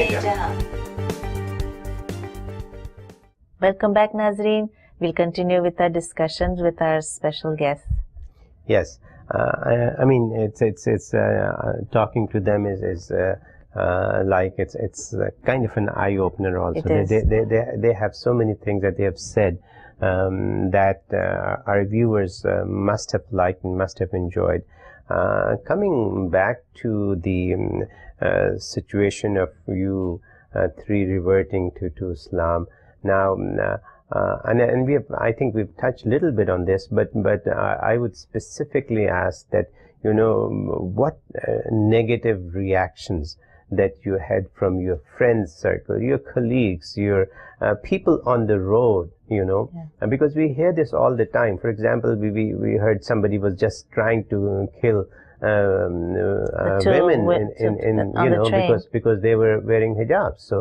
Salam-e-Jahan. Welcome back, Nazreen. We'll continue with our discussions with our special guests. Yes, I mean it's talking to them is like it's kind of an eye opener also. They have so many things that they have said that our viewers must have liked and must have enjoyed. Coming back to the situation of you three reverting to Islam now. And we have, I think we've touched a little bit on this, but I would specifically ask that, you know, what negative reactions that you had from your friends circle, your colleagues, your people on the road, you know, because we hear this all the time. For example, we heard somebody was just trying to kill women in you know, because they were wearing hijabs.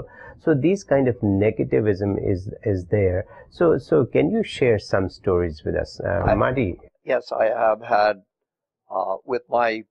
So these kind of negativism is there. So can you share some stories with us, Marty? Yes, I have had with my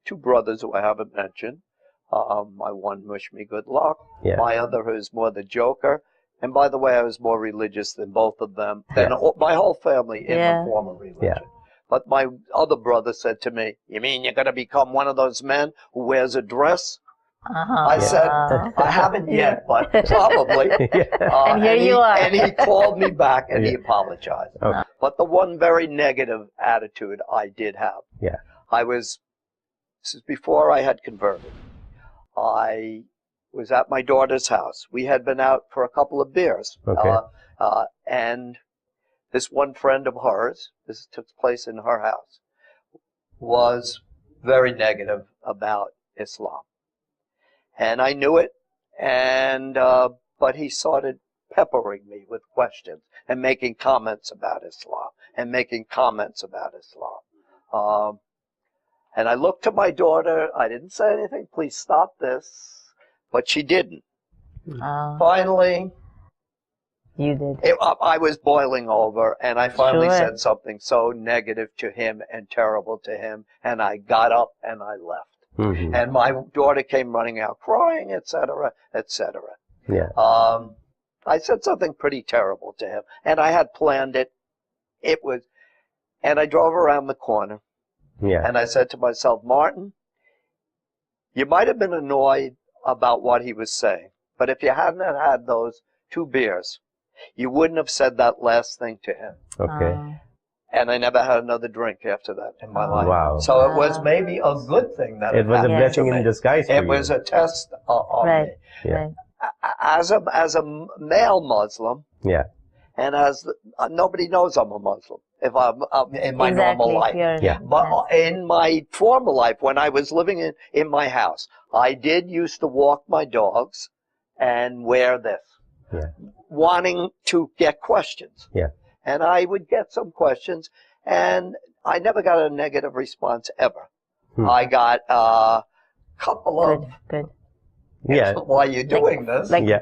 two brothers who I haven't mentioned. My one wished me good luck. Yeah. My other who's more the joker. And by the way, I was more religious than both of them. Than my whole family in the form of religion. Yeah. But my other brother said to me, "You mean you're going to become one of those men who wears a dress?" I said, "I haven't yet, but probably." And here you are. And he called me back and he apologized. Okay. But the one very negative attitude I did have. Yeah. This is before I had converted. I was at my daughter's house. We had been out for a couple of beers. Okay. And this one friend of hers, this took place in her house, was very negative about Islam. And I knew it, and but he started peppering me with questions and making comments about Islam and making comments about Islam. And I looked to my daughter. I didn't say anything. Please stop this. But she didn't. Finally, you did. I was boiling over, and I finally said something so negative to him and terrible to him, and I got up and I left. Mm-hmm. And my daughter came running out crying, etc., etc. Yeah. I said something pretty terrible to him, and I had planned it. And I drove around the corner. Yeah. And I said to myself, Martin, you might have been annoyed about what he was saying, but if you hadn't had those 2 beers, you wouldn't have said that last thing to him. Okay. And I never had another drink after that in my life. Wow. So it was maybe a good thing that it was a blessing in disguise for you. It was a test on me. Yeah. As a male Muslim, Yeah. and as nobody knows I'm a Muslim if I'm in my normal life. But in my former life, when I was living in my house, I did used to walk my dogs and wear this, wanting to get questions. Yeah. And I would get some questions, and I never got a negative response ever. I got a couple of good. Yeah. Why are you doing this? The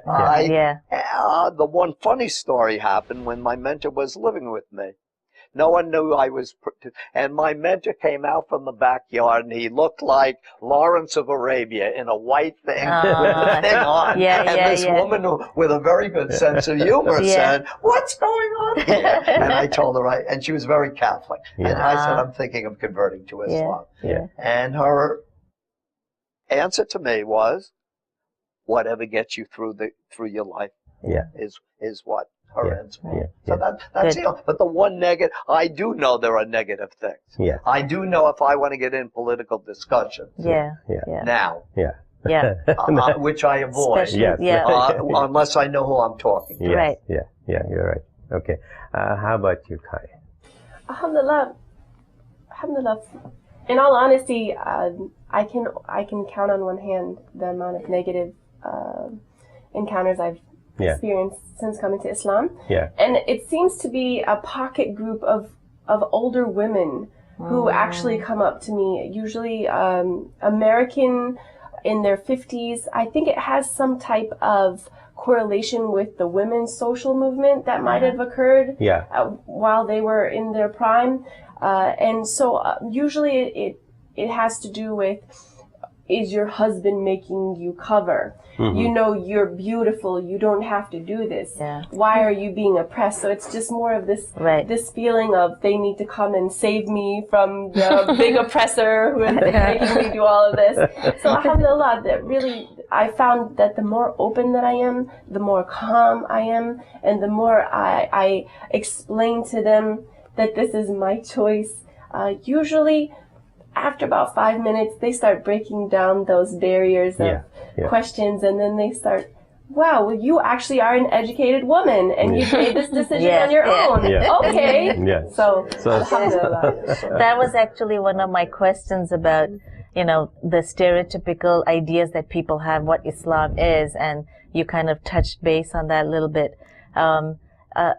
one funny story happened when my mentor was living with me. No one knew I was, and my mentor came out from the backyard, and he looked like Lawrence of Arabia in a white thing with the thing on. And this woman with a very good sense of humor said, "What's going on here?" And I told her, and she was very Catholic. And I said, "I'm thinking of converting to Islam." And her answer to me was, "Whatever gets you through your life is what her answer was." So that's it. But the one negative, I do know there are negative things. I do know if I want to get in political discussions. Now. Which I avoid. Unless I know who I'm talking to. Right. Yeah, you're right. Okay. How about you, Kai? Alhamdulillah. In all honesty, I can count on one hand the amount of negative encounters I've experienced since coming to Islam. And it seems to be a pocket group of older women who actually come up to me, usually American in their 50s. I think it has some type of correlation with the women's social movement that might have occurred while they were in their prime. And so usually it has to do with is your husband making you cover? You know you're beautiful. You don't have to do this. Why are you being oppressed? So it's just more of this this feeling of they need to come and save me from the big oppressor who is making me do all of this. So alhamdulillah, that really, I found that the more open that I am, the more calm I am, and the more I explain to them that this is my choice. Usually, after about 5 minutes, they start breaking down those barriers of questions, and then they start, wow, well, you actually are an educated woman, and you made this decision on your own. Okay. So alhamdulillah. That was actually one of my questions about, you know, the stereotypical ideas that people have what Islam is, and you kind of touched base on that a little bit.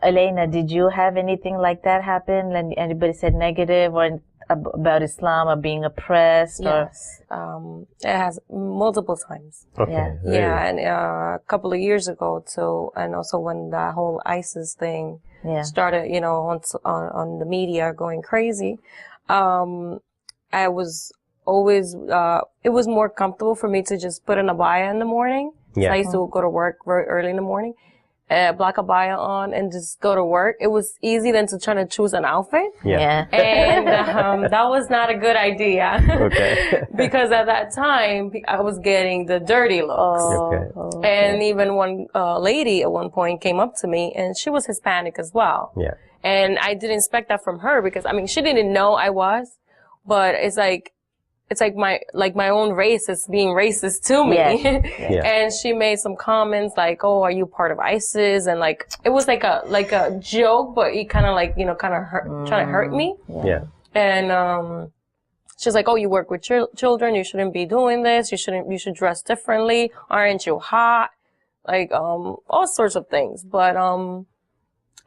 Elena, did you have anything like that happen? And anybody said negative or about Islam or being oppressed? Yes, it has multiple times. Okay. And a couple of years ago too, and also when the whole ISIS thing started, you know, on the media going crazy, I was always, it was more comfortable for me to just put an abaya in the morning. So I used to go to work very early in the morning, black abaya on, and just go to work. It was easy than to try to choose an outfit. And that was not a good idea. Because at that time, I was getting the dirty looks. And even one lady at one point came up to me, and she was Hispanic as well. And I didn't expect that from her because, I mean, she didn't know I was, but it's like my own race is being racist to me. And she made some comments like, oh, are you part of ISIS? And like, it was like a joke, but it kind of like, you know, kind of trying to hurt me. And, she's like, oh, you work with children. You shouldn't be doing this. You should dress differently. Aren't you hot? Like, all sorts of things. But,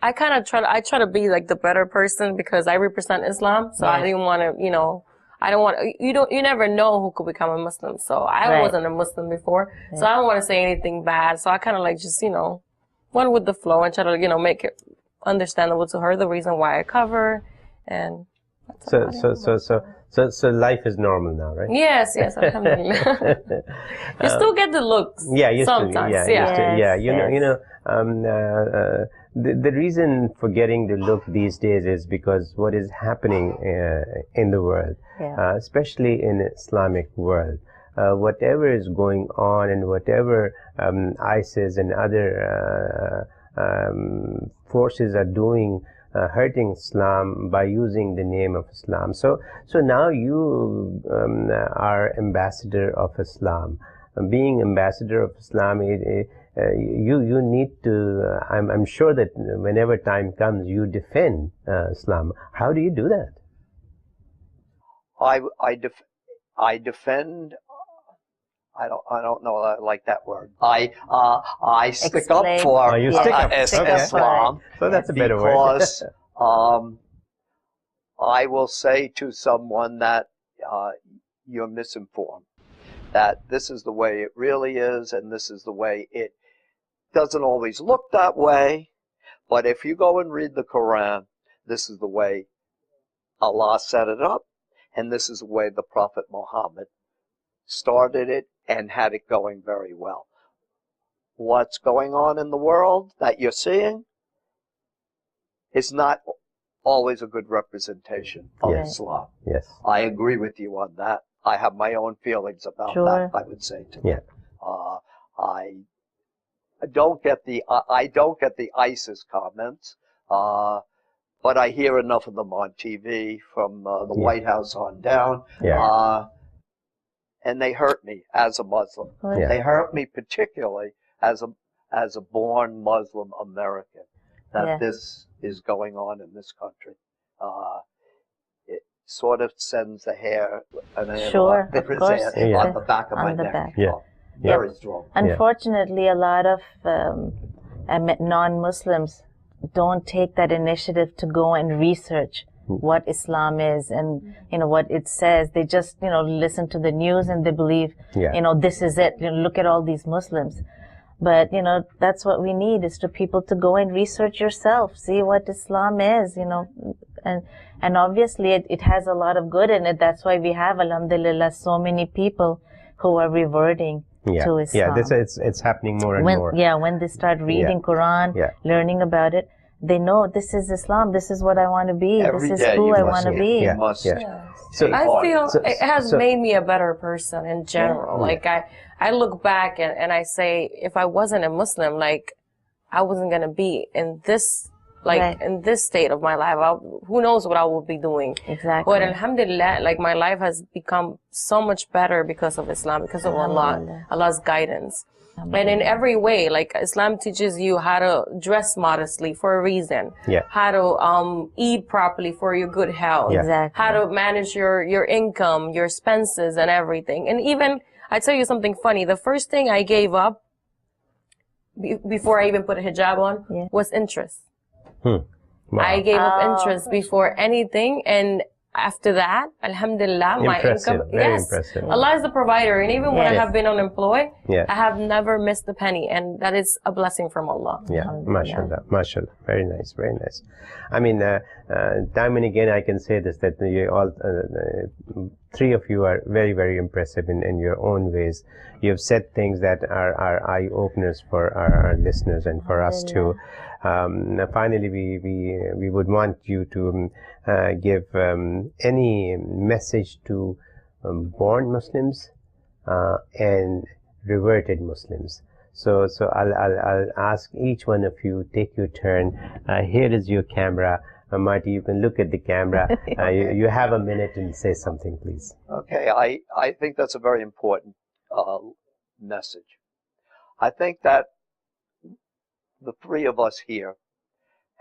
I kind of try to be like the better person because I represent Islam. So I didn't want to, you know, you never know who could become a Muslim. So I wasn't a Muslim before. So I don't want to say anything bad. So I kind of like just, you know, went with the flow and try to, you know, make it understandable to her, the reason why I cover. And so life is normal now, right? Yes, alhamdulillah. You still get the looks. Sometimes. You know, the reason for getting the look these days is because what is happening in the world, especially in the Islamic world, whatever is going on and whatever ISIS and other forces are doing, hurting Islam by using the name of Islam. So now you are ambassador of Islam. Being ambassador of Islam, you need to, I'm sure that whenever time comes, you defend Islam. How do you do that? I defend. I don't know I like that word. I stick up for Islam. So that's a better word. Because I will say to someone that you're misinformed, that this is the way it really is, and this is the way it doesn't always look that way. But if you go and read the Quran, this is the way Allah set it up, and this is the way the Prophet Muhammad started it and had it going very well. What's going on in the world that you're seeing is not always a good representation of Islam. I agree with you on that. I have my own feelings about that, I would say to you. I don't get the ISIS comments, but I hear enough of them on TV from the White House on down. And they hurt me as a Muslim. They hurt me particularly as a born Muslim American, that this is going on in this country. It sort of sends the hair on the back of my neck. Very strong. Unfortunately, a lot of non-Muslims don't take that initiative to go and research what Islam is and, you know, what it says. They just, you know, listen to the news and they believe, you know, this is it. You know, look at all these Muslims. But, you know, that's what we need, is to people to go and research yourself, see what Islam is, you know, and obviously it has a lot of good in it. That's why we have, alhamdulillah, so many people who are reverting to Islam. It's happening more and more. Yeah, when they start reading Quran, learning about it, they know this is Islam, this is what I want to be, this is who I want to be. So I feel it has made me a better person in general. Like I look back and I say, if I wasn't a Muslim, like I wasn't going to be in this, in this state of my life. Who knows what I will be doing. Exactly. But alhamdulillah, like my life has become so much better because of Islam, because of Allah's guidance. And in every way, like Islam teaches you how to dress modestly for a reason. How to eat properly for your good health. How to manage your income, your expenses and everything. And even, I tell you something funny, the first thing I gave up before I even put a hijab on was interest. Wow. I gave up interest before anything, and after that, alhamdulillah, my income. Very impressive. Allah is the provider, and even when I have been unemployed, I have never missed a penny, and that is a blessing from Allah. Mashallah, mashallah. Very nice, very nice. I mean, time and again I can say this, that you all, three of you are very, very impressive in your own ways. You have said things that are eye-openers for our listeners and for us too. Finally, we would want you to give any message to born Muslims and reverted Muslims. So I'll ask each one of you, take your turn. Here is your camera. Marty, you can look at the camera. You have a minute and say something, please. Okay, I think that's a very important message. I think that the three of us here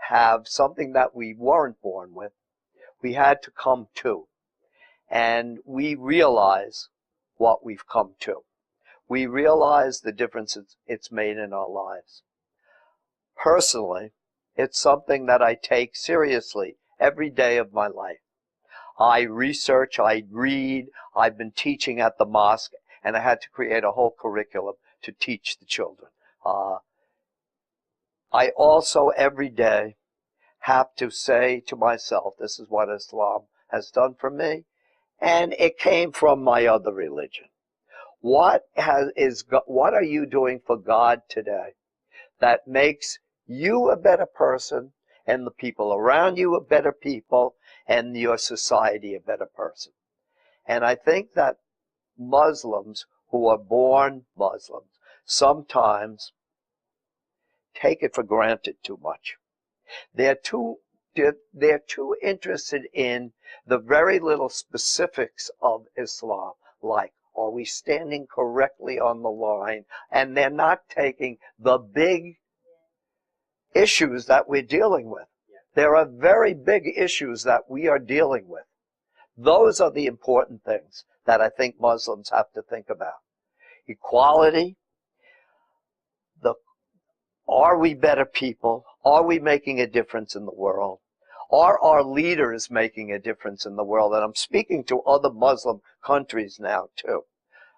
have something that we weren't born with. We had to come to. And we realize what we've come to. We realize the difference it's made in our lives. Personally, it's something that I take seriously every day of my life. I research, I read, I've been teaching at the mosque, and I had to create a whole curriculum to teach the children. I also every day have to say to myself, this is what Islam has done for me, and it came from my other religion. What are you doing for God today that makes you a better person and the people around you a better people and your society a better person? And I think that Muslims who are born Muslims sometimes take it for granted too much. They're too interested in the very little specifics of Islam, like, are we standing correctly on the line? And they're not taking the big issues that we're dealing with. There are very big issues that we are dealing with. Those are the important things that I think Muslims have to think about. Equality. Are we better people? Are we making a difference in the world? Are our leaders making a difference in the world? And I'm speaking to other Muslim countries now too.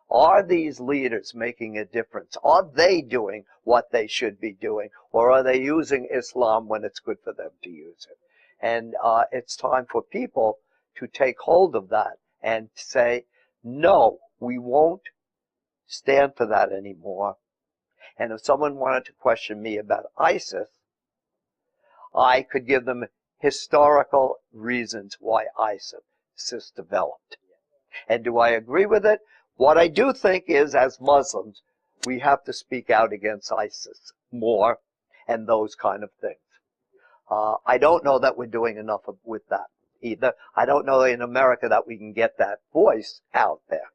Are these leaders making a difference? Are they doing what they should be doing? Or are they using Islam when it's good for them to use it? And it's time for people to take hold of that and say, no, we won't stand for that anymore. And if someone wanted to question me about ISIS, I could give them historical reasons why ISIS developed. And do I agree with it? What I do think is, as Muslims, we have to speak out against ISIS more and those kind of things. I don't know that we're doing enough with that either. I don't know in America that we can get that voice out there.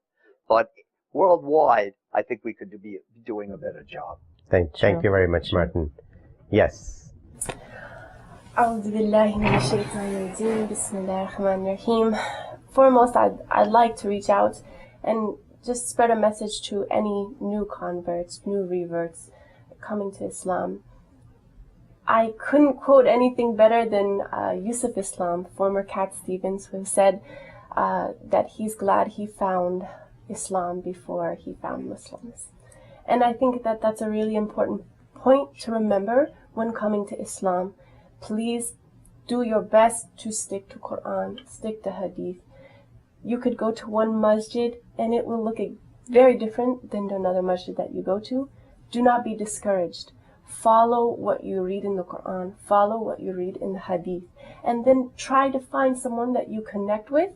But worldwide, I think we could be doing a better job. Thank you very much, Martin. Yes. Foremost, I'd like to reach out and just spread a message to any new converts, new reverts coming to Islam. I couldn't quote anything better than Yusuf Islam, former Cat Stevens, who said that he's glad he found Islam before he found Muslims. And I think that that's a really important point to remember when coming to Islam. Please do your best to stick to Quran, stick to Hadith. You could go to one masjid and it will look very different than another masjid that you go to. Do not be discouraged. Follow what you read in the Quran, follow what you read in the Hadith, and then try to find someone that you connect with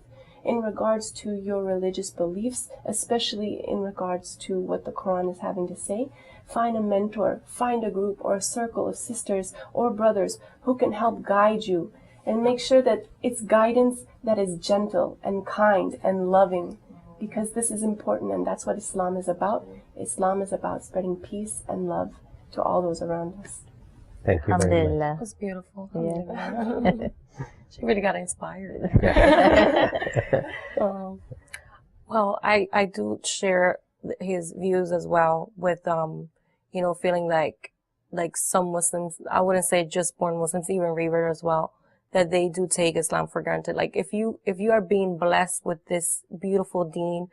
in regards to your religious beliefs, especially in regards to what the Quran is having to say. Find a mentor, find a group or a circle of sisters or brothers who can help guide you, and make sure that it's guidance that is gentle and kind and loving, because this is important, and that's what Islam is about. Islam is about spreading peace and love to all those around us. Thank you very much. That was beautiful. Yeah. She really got inspired. Well, I do share his views as well with, you know, feeling like some Muslims, I wouldn't say just born Muslims, even Reverts as well, that they do take Islam for granted. Like if you are being blessed with this beautiful deen,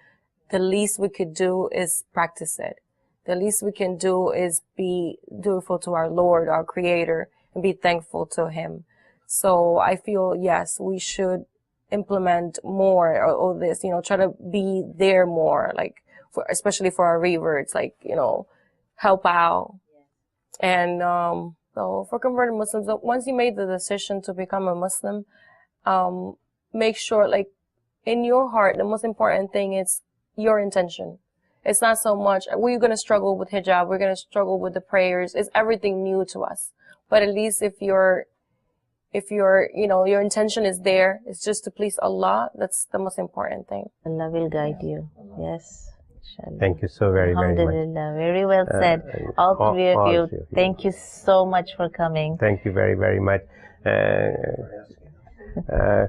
the least we could do is practice it. The least we can do is be dutiful to our Lord, our Creator, and be thankful to Him. So I feel, yes, we should implement more of this, you know, try to be there more, like, especially for our Reverts, like, you know, help out. And so for converted Muslims, once you made the decision to become a Muslim, make sure, like, in your heart, the most important thing is your intention. It's not so much, we're going to struggle with hijab, we're going to struggle with the prayers, it's everything new to us. But at least if your, you know, your intention is there, it's just to please Allah, that's the most important thing. Allah will guide you. Yes. Inshallah. Thank you so very, very much. Alhamdulillah. Very well said. All three of you. Thank you so much for coming. Thank you very, very much.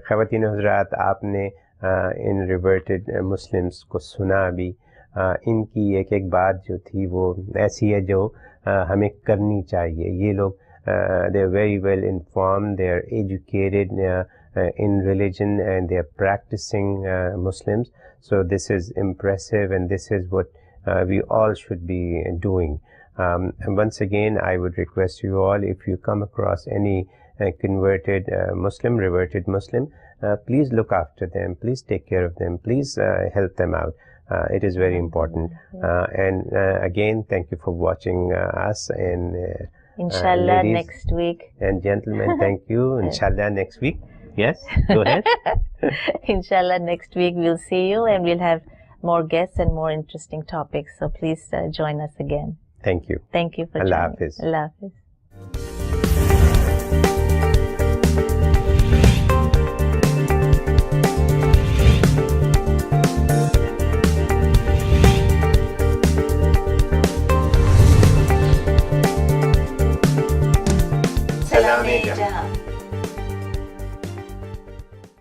Khawateen Hazrat, आपने इन reverted Muslims को सुना भी, इनकी एक एक बात जो थी वो ऐसी है जो हमें करनी चाहिए. ये लोग they are very well informed, they are educated in religion, and they are practicing Muslims. So this is impressive, and this is what we all should be doing. And once again, I would request you all, if you come across any converted Muslim, reverted Muslim, please look after them, please take care of them, please help them out. It is very important. And again, thank you for watching us, and Inshallah next week. And gentlemen, thank you. Inshallah next week. Yes, go ahead. Inshallah next week we'll see you, and we'll have more guests and more interesting topics. So please join us again. Thank you. Thank you for Allah joining. Hafiz. Allah Hafiz. Salam-e-Jahan.